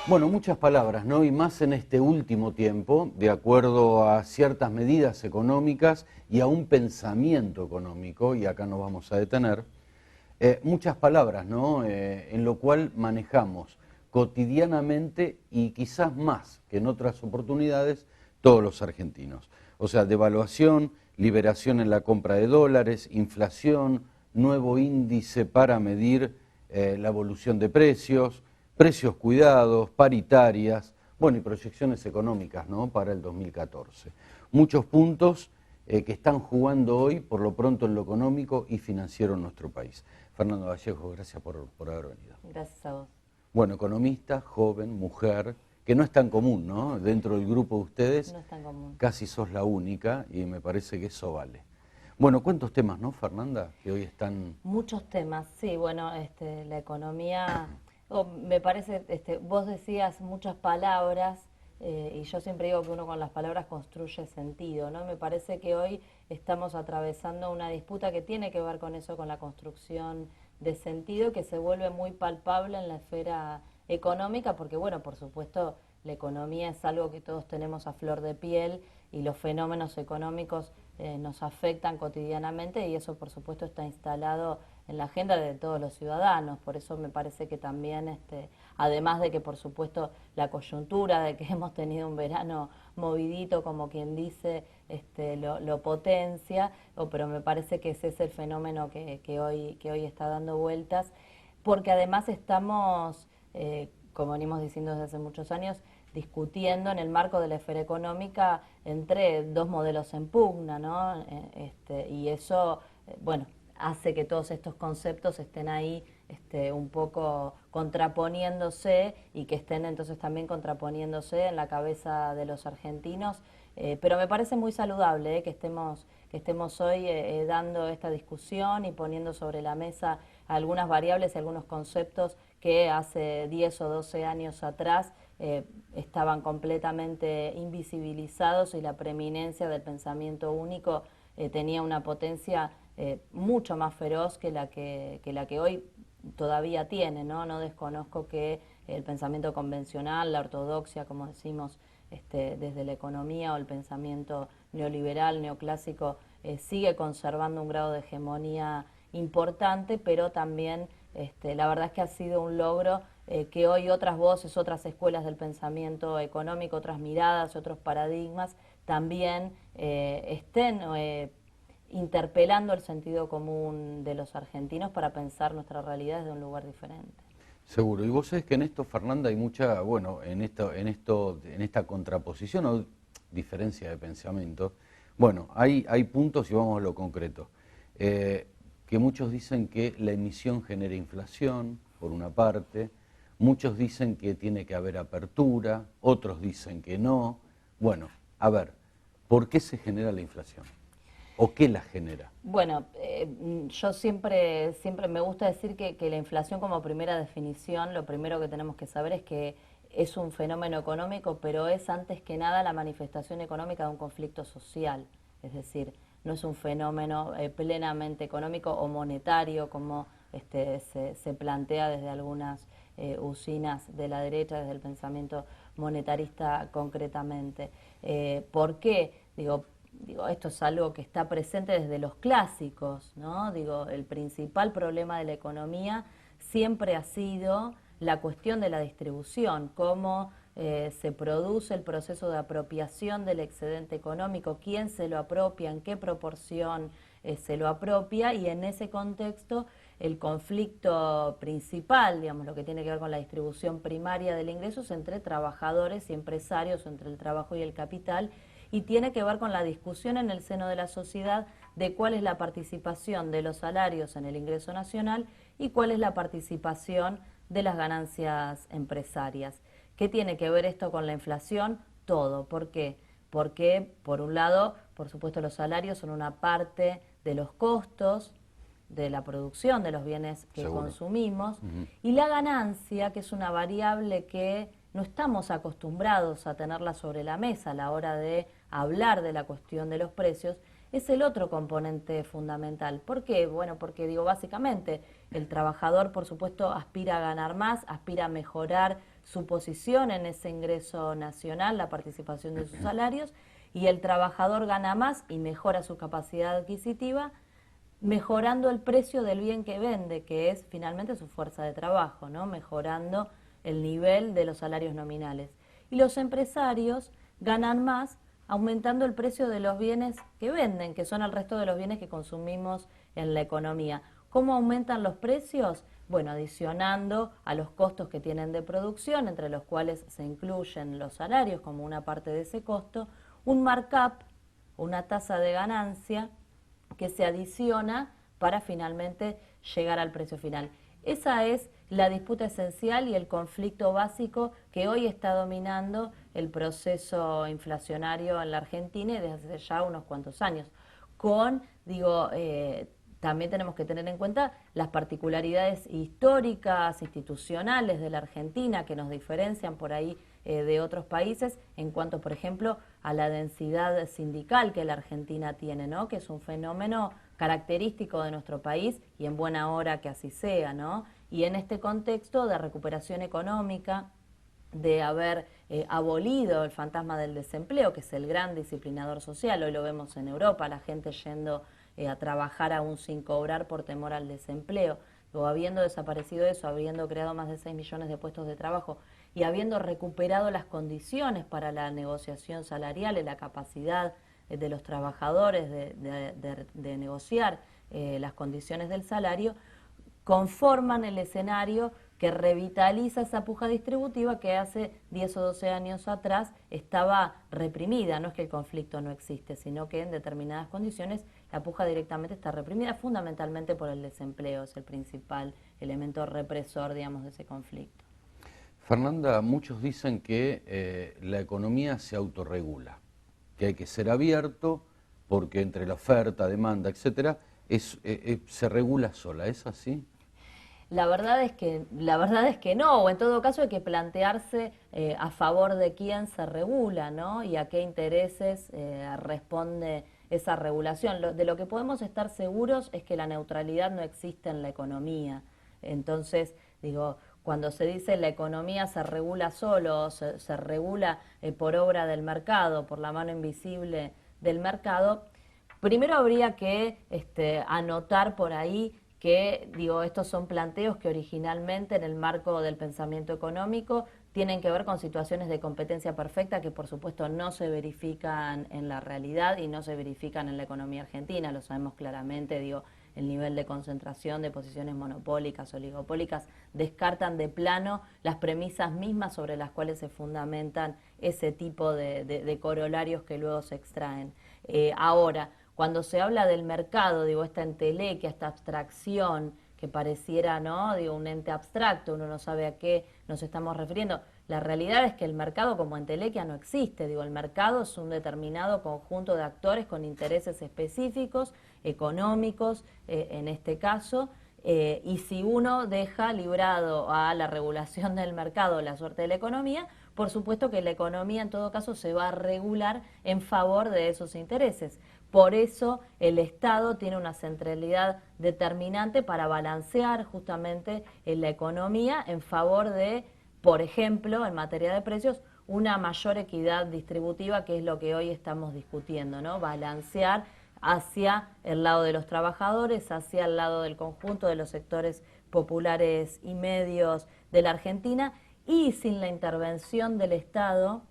Bueno, muchas palabras, ¿no? Y más en este último tiempo, de acuerdo a ciertas medidas económicas y a un pensamiento económico, y acá nos vamos a detener, muchas palabras, ¿no? En lo cual manejamos cotidianamente y quizás más que en otras oportunidades todos los argentinos. O sea, devaluación, liberación en la compra de dólares, inflación, nuevo índice para medir la evolución de precios, precios cuidados, paritarias, bueno, y proyecciones económicas, ¿no?, para el 2014. Muchos puntos que están jugando hoy, por lo pronto, en lo económico y financiero en nuestro país. Fernando Vallejo, gracias por haber venido. Gracias a vos. Bueno, economista, joven, mujer, que no es tan común, ¿no? Dentro del grupo de ustedes, No es tan común. casi sos la única y me parece que eso vale. Bueno, ¿cuántos temas, no, Fernanda, que hoy están... Muchos temas, sí, bueno, la economía, me parece, vos decías muchas palabras, y yo siempre digo que uno con las palabras construye sentido, ¿no? Me parece que hoy estamos atravesando una disputa que tiene que ver con eso, con la construcción de sentido, que se vuelve muy palpable en la esfera económica, porque bueno, por supuesto, la economía es algo que todos tenemos a flor de piel y los fenómenos económicos nos afectan cotidianamente y eso por supuesto está instalado en la agenda de todos los ciudadanos. Por eso me parece que también, además de que por supuesto la coyuntura de que hemos tenido un verano movidito, como quien dice, lo potencia, pero me parece que ese es el fenómeno que hoy está dando vueltas, porque además estamos, como venimos diciendo desde hace muchos años, discutiendo en el marco de la esfera económica entre dos modelos en pugna, ¿no? Y eso, bueno, hace que todos estos conceptos estén ahí un poco contraponiéndose y que estén entonces también contraponiéndose en la cabeza de los argentinos. Pero me parece muy saludable que estemos hoy dando esta discusión y poniendo sobre la mesa algunas variables y algunos conceptos que hace 10 o 12 años atrás estaban completamente invisibilizados y la preeminencia del pensamiento único tenía una potencia mucho más feroz que la que hoy todavía tiene, ¿no? No desconozco que el pensamiento convencional, la ortodoxia, como decimos desde la economía, o el pensamiento neoliberal, neoclásico, sigue conservando un grado de hegemonía importante, pero también la verdad es que ha sido un logro que hoy otras voces, otras escuelas del pensamiento económico, otras miradas, otros paradigmas, también estén interpelando el sentido común de los argentinos para pensar nuestra realidad desde un lugar diferente. Seguro. Y vos sabés que en esto, Fernanda, hay mucha, bueno, en esta contraposición o diferencia de pensamiento, bueno, hay puntos y vamos a lo concreto. Que muchos dicen que la emisión genera inflación, por una parte, muchos dicen que tiene que haber apertura, otros dicen que no. Bueno, a ver, ¿por qué se genera la inflación? ¿O qué la genera? Bueno, yo siempre me gusta decir que la inflación como primera definición, lo primero que tenemos que saber es que es un fenómeno económico, pero es antes que nada la manifestación económica de un conflicto social. Es decir, no es un fenómeno plenamente económico o monetario como se plantea desde algunas usinas de la derecha, desde el pensamiento monetarista concretamente. ¿Por qué? Digo, esto es algo que está presente desde los clásicos, ¿no? Digo, el principal problema de la economía siempre ha sido la cuestión de la distribución, cómo se produce el proceso de apropiación del excedente económico, quién se lo apropia, en qué proporción se lo apropia, y en ese contexto el conflicto principal, digamos, lo que tiene que ver con la distribución primaria del ingreso es entre trabajadores y empresarios, entre el trabajo y el capital, y tiene que ver con la discusión en el seno de la sociedad de cuál es la participación de los salarios en el ingreso nacional y cuál es la participación de las ganancias empresarias. ¿Qué tiene que ver esto con la inflación? Todo. ¿Por qué? Porque, por un lado, por supuesto, los salarios son una parte de los costos de la producción de los bienes que Seguro. Consumimos, y la ganancia, que es una variable que no estamos acostumbrados a tenerla sobre la mesa a la hora de hablar de la cuestión de los precios, es el otro componente fundamental. ¿Por qué? Bueno, porque básicamente el trabajador, por supuesto, aspira a ganar más, aspira a mejorar su posición en ese ingreso nacional, la participación de sus salarios, y el trabajador gana más y mejora su capacidad adquisitiva, mejorando el precio del bien que vende, que es finalmente su fuerza de trabajo, ¿no? Mejorando el nivel de los salarios nominales. Y los empresarios ganan más aumentando el precio de los bienes que venden, que son el resto de los bienes que consumimos en la economía. ¿Cómo aumentan los precios? Bueno, adicionando a los costos que tienen de producción, entre los cuales se incluyen los salarios como una parte de ese costo, un markup, una tasa de ganancia que se adiciona para finalmente llegar al precio final. Esa es la disputa esencial y el conflicto básico que hoy está dominando el proceso inflacionario en la Argentina y desde hace ya unos cuantos años. También tenemos que tener en cuenta las particularidades históricas, institucionales de la Argentina que nos diferencian por ahí de otros países en cuanto, por ejemplo, a la densidad sindical que la Argentina tiene, ¿no? Que es un fenómeno característico de nuestro país y en buena hora que así sea, ¿no? Y en este contexto de recuperación económica, de haber abolido el fantasma del desempleo, que es el gran disciplinador social, hoy lo vemos en Europa, la gente yendo a trabajar aún sin cobrar por temor al desempleo, o habiendo desaparecido eso, habiendo creado más de 6 millones de puestos de trabajo y habiendo recuperado las condiciones para la negociación salarial y la capacidad de los trabajadores de negociar las condiciones del salario, conforman el escenario que revitaliza esa puja distributiva que hace 10 o 12 años atrás estaba reprimida. No es que el conflicto no existe, sino que en determinadas condiciones la puja directamente está reprimida, fundamentalmente por el desempleo, es el principal elemento represor, digamos, de ese conflicto. Fernanda, muchos dicen que la economía se autorregula, que hay que ser abierto porque entre la oferta, demanda, etcétera, se regula sola. ¿Es así? La verdad es que no, o en todo caso hay que plantearse a favor de quién se regula, ¿no? Y a qué intereses responde esa regulación. De lo que podemos estar seguros es que la neutralidad no existe en la economía. Entonces, cuando se dice la economía se regula solo, se regula por obra del mercado, por la mano invisible del mercado, primero habría que anotar por ahí que, estos son planteos que originalmente en el marco del pensamiento económico tienen que ver con situaciones de competencia perfecta que por supuesto no se verifican en la realidad y no se verifican en la economía argentina, lo sabemos claramente, el nivel de concentración de posiciones monopólicas, oligopólicas, descartan de plano las premisas mismas sobre las cuales se fundamentan ese tipo de corolarios que luego se extraen. Ahora, cuando se habla del mercado, esta entelequia, esta abstracción que pareciera, ¿no? Un ente abstracto, uno no sabe a qué nos estamos refiriendo. La realidad es que el mercado como entelequia no existe. El mercado es un determinado conjunto de actores con intereses específicos, económicos, en este caso, y si uno deja librado a la regulación del mercado la suerte de la economía, por supuesto que la economía en todo caso se va a regular en favor de esos intereses. Por eso el Estado tiene una centralidad determinante para balancear justamente la economía en favor de, por ejemplo, en materia de precios, una mayor equidad distributiva, que es lo que hoy estamos discutiendo, ¿no? Balancear hacia el lado de los trabajadores, hacia el lado del conjunto de los sectores populares y medios de la Argentina, y sin la intervención del Estado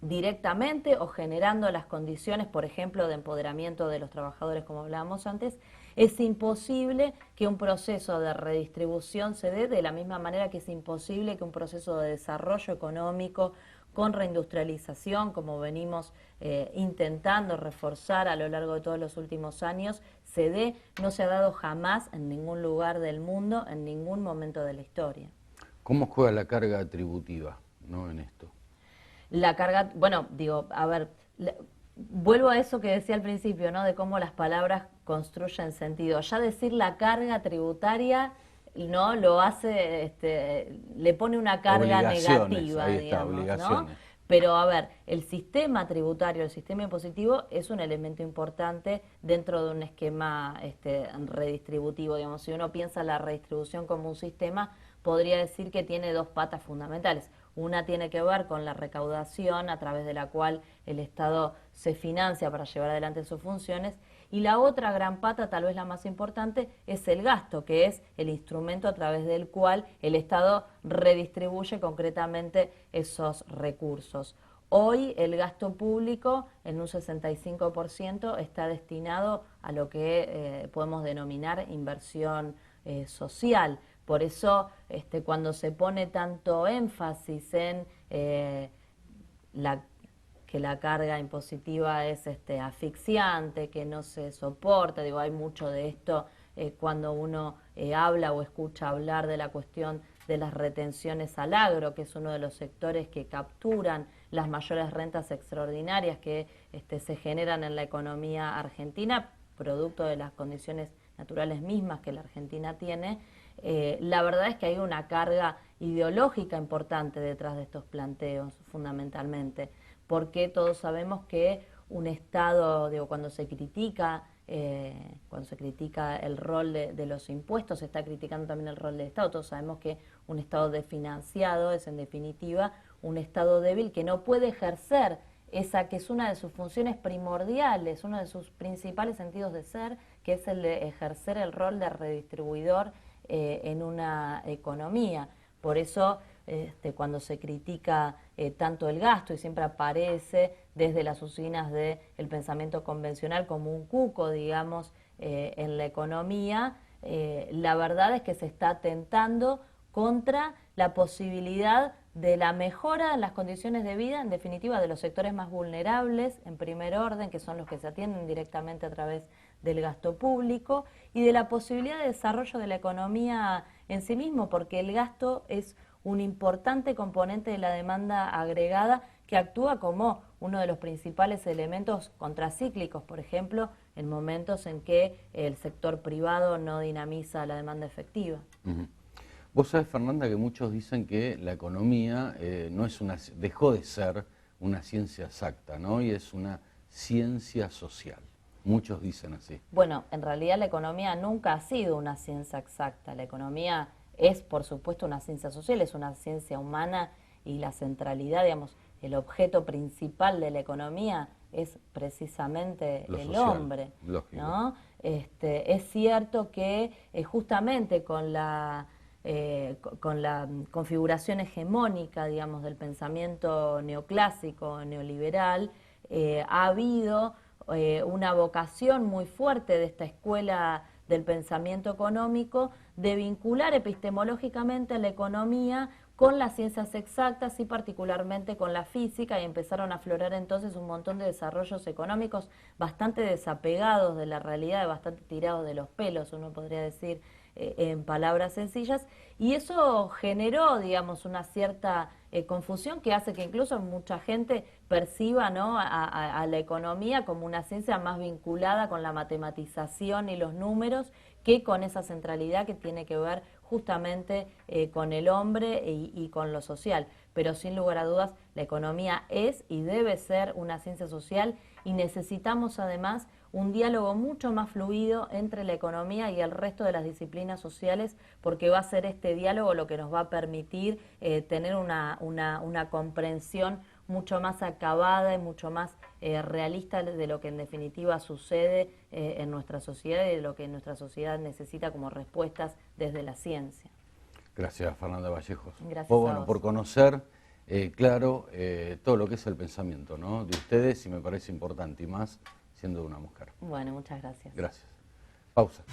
directamente o generando las condiciones, por ejemplo, de empoderamiento de los trabajadores, como hablábamos antes, es imposible que un proceso de redistribución se dé de la misma manera que es imposible que un proceso de desarrollo económico con reindustrialización, como venimos intentando reforzar a lo largo de todos los últimos años, se dé. No se ha dado jamás en ningún lugar del mundo, en ningún momento de la historia. ¿Cómo juega la carga tributiva, ¿no?, en esto? La carga, vuelvo a eso que decía al principio, ¿no? De cómo las palabras construyen sentido. Ya decir la carga tributaria, ¿no? Lo hace, le pone una carga negativa, ahí está, digamos, obligaciones. ¿no? Pero a ver, el sistema tributario, el sistema impositivo es un elemento importante dentro de un esquema redistributivo. Digamos, si uno piensa la redistribución como un sistema, podría decir que tiene dos patas fundamentales. Una tiene que ver con la recaudación a través de la cual el Estado se financia para llevar adelante sus funciones, y la otra gran pata, tal vez la más importante, es el gasto, que es el instrumento a través del cual el Estado redistribuye concretamente esos recursos. Hoy el gasto público en un 65% está destinado a lo que podemos denominar inversión social. Por eso cuando se pone tanto énfasis en que la carga impositiva es asfixiante, que no se soporta, digo, hay mucho de esto cuando uno habla o escucha hablar de la cuestión de las retenciones al agro, que es uno de los sectores que capturan las mayores rentas extraordinarias que se generan en la economía argentina, producto de las condiciones naturales mismas que la Argentina tiene. La verdad es que hay una carga ideológica importante detrás de estos planteos, fundamentalmente, porque todos sabemos que un Estado, digo, cuando se critica el rol de los impuestos, se está criticando también el rol del Estado. Todos sabemos que un Estado desfinanciado es, en definitiva, un Estado débil que no puede ejercer esa que es una de sus funciones primordiales, uno de sus principales sentidos de ser, que es el de ejercer el rol de redistribuidor en una economía. Por eso, cuando se critica tanto el gasto, y siempre aparece desde las usinas del pensamiento convencional como un cuco, digamos, en la economía, la verdad es que se está atentando contra la posibilidad de la mejora en las condiciones de vida, en definitiva, de los sectores más vulnerables, en primer orden, que son los que se atienden directamente a través del gasto público, y de la posibilidad de desarrollo de la economía en sí mismo, porque el gasto es un importante componente de la demanda agregada que actúa como uno de los principales elementos contracíclicos, por ejemplo, en momentos en que el sector privado no dinamiza la demanda efectiva. Uh-huh. Vos sabés, Fernanda, que muchos dicen que la economía dejó de ser una ciencia exacta, ¿no? Y es una ciencia social. Muchos dicen así. Bueno, en realidad la economía nunca ha sido una ciencia exacta. La economía es, por supuesto, una ciencia social, es una ciencia humana, y la centralidad, digamos, el objeto principal de la economía es precisamente el social, hombre, ¿no? Es cierto que justamente con la configuración hegemónica, digamos, del pensamiento neoclásico, neoliberal, ha habido una vocación muy fuerte de esta escuela del pensamiento económico de vincular epistemológicamente a la economía con las ciencias exactas y particularmente con la física, y empezaron a aflorar entonces un montón de desarrollos económicos bastante desapegados de la realidad, bastante tirados de los pelos, uno podría decir, en palabras sencillas, y eso generó, digamos, una cierta confusión que hace que incluso mucha gente perciba, ¿no?, a la economía como una ciencia más vinculada con la matematización y los números que con esa centralidad que tiene que ver justamente con el hombre y con lo social. Pero sin lugar a dudas, la economía es y debe ser una ciencia social, y necesitamos además un diálogo mucho más fluido entre la economía y el resto de las disciplinas sociales, porque va a ser este diálogo lo que nos va a permitir tener una comprensión mucho más acabada y mucho más realista de lo que en definitiva sucede en nuestra sociedad y de lo que nuestra sociedad necesita como respuestas desde la ciencia. Gracias, Fernanda Vallejos. Gracias bueno, por conocer, todo lo que es el pensamiento, ¿no?, de ustedes, y me parece importante, y más siendo una mujer. Bueno, muchas gracias. Gracias. Pausa.